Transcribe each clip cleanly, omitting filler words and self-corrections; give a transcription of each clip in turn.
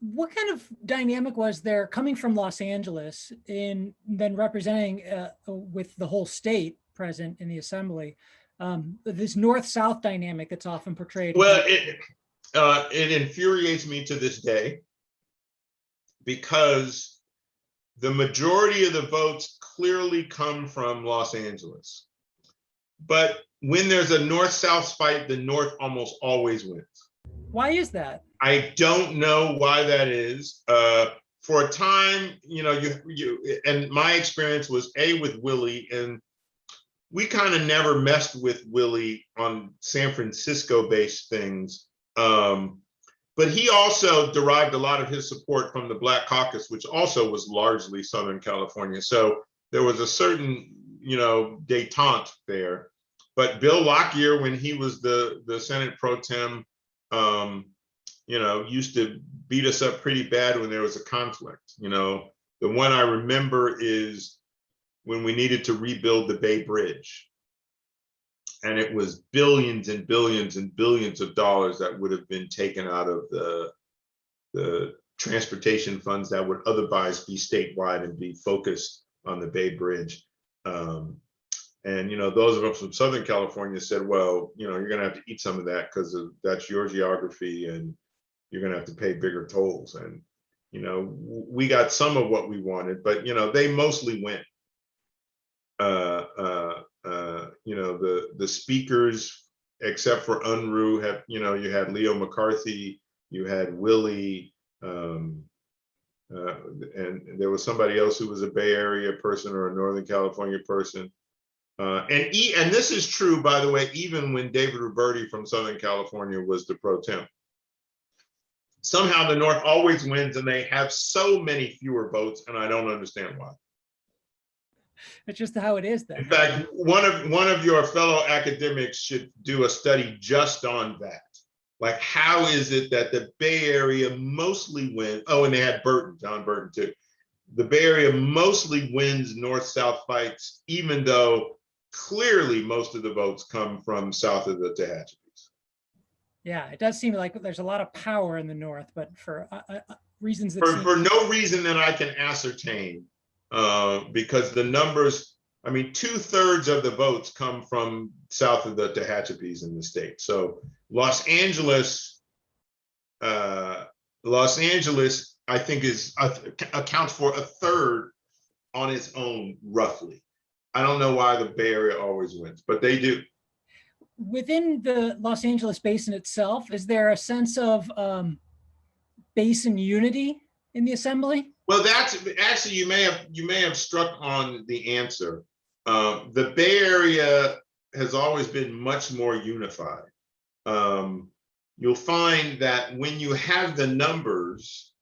what kind of dynamic was there coming from Los Angeles in then representing with the whole state present in the assembly, this north-south dynamic that's often portrayed? Well, it infuriates me to this day because the majority of the votes clearly come from Los Angeles. But when there's a north-south fight, the North almost always wins. Why is that? I don't know why that is. For a time, and my experience was with Willie, and we kind of never messed with Willie on San Francisco-based things. But he also derived a lot of his support from the Black Caucus, which also was largely Southern California. So there was a certain, detente there. But Bill Lockyer, when he was the Senate pro tem, used to beat us up pretty bad when there was a conflict. The one I remember is when we needed to rebuild the Bay Bridge. And it was billions and billions and billions of dollars that would have been taken out of the transportation funds that would otherwise be statewide and be focused on the Bay Bridge. And those of us from Southern California said, well, you're going to have to eat some of that because that's your geography, and you're going to have to pay bigger tolls. And we got some of what we wanted, but they mostly went. The speakers, except for Unruh, have you had Leo McCarthy, you had Willie, and there was somebody else who was a Bay Area person or a Northern California person. And this is true, by the way, even when David Roberti from Southern California was the pro tem. Somehow the North always wins, and they have so many fewer votes, and I don't understand why. It's just how it is then. In fact, one of your fellow academics should do a study just on that. Like, how is it that the Bay Area mostly wins? Oh, and they had John Burton too. The Bay Area mostly wins north-south fights, even though clearly most of the votes come from south of the Tehachapi. Yeah, it does seem like there's a lot of power in the North, but for reasons that for no reason that I can ascertain, because the numbers, 2/3 of the votes come from south of the Tehachapis in the state. So Los Angeles, I think accounts for 1/3 on its own, roughly. I don't know why the Bay Area always wins, but they do. Within the Los Angeles basin itself, is there a sense of basin unity in the assembly? Well, that's actually, you may have struck on the answer. The Bay Area has always been much more unified. You'll find that when you have the numbers,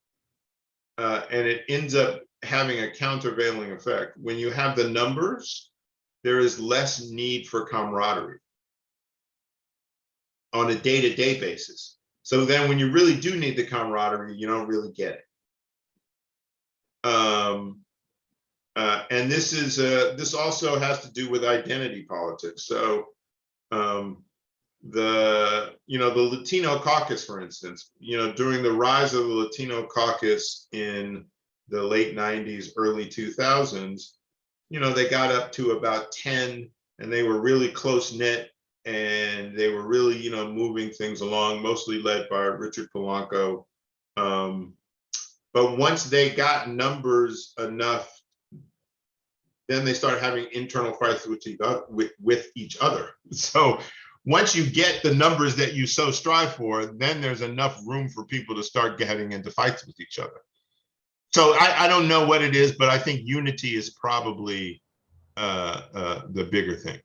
and it ends up having a countervailing effect, when you have the numbers, there is less need for camaraderie on a day-to-day basis. So then when you really do need the camaraderie, you don't really get it. And this also has to do with identity politics. So the Latino caucus, for instance, during the rise of the Latino caucus in the late 90s, early 2000s, they got up to about 10, and they were really close-knit, and they were really, moving things along, mostly led by Richard Polanco. But once they got numbers enough, then they started having internal fights with each other. So once you get the numbers that you so strive for, then there's enough room for people to start getting into fights with each other. So I don't know what it is, but I think unity is probably the bigger thing.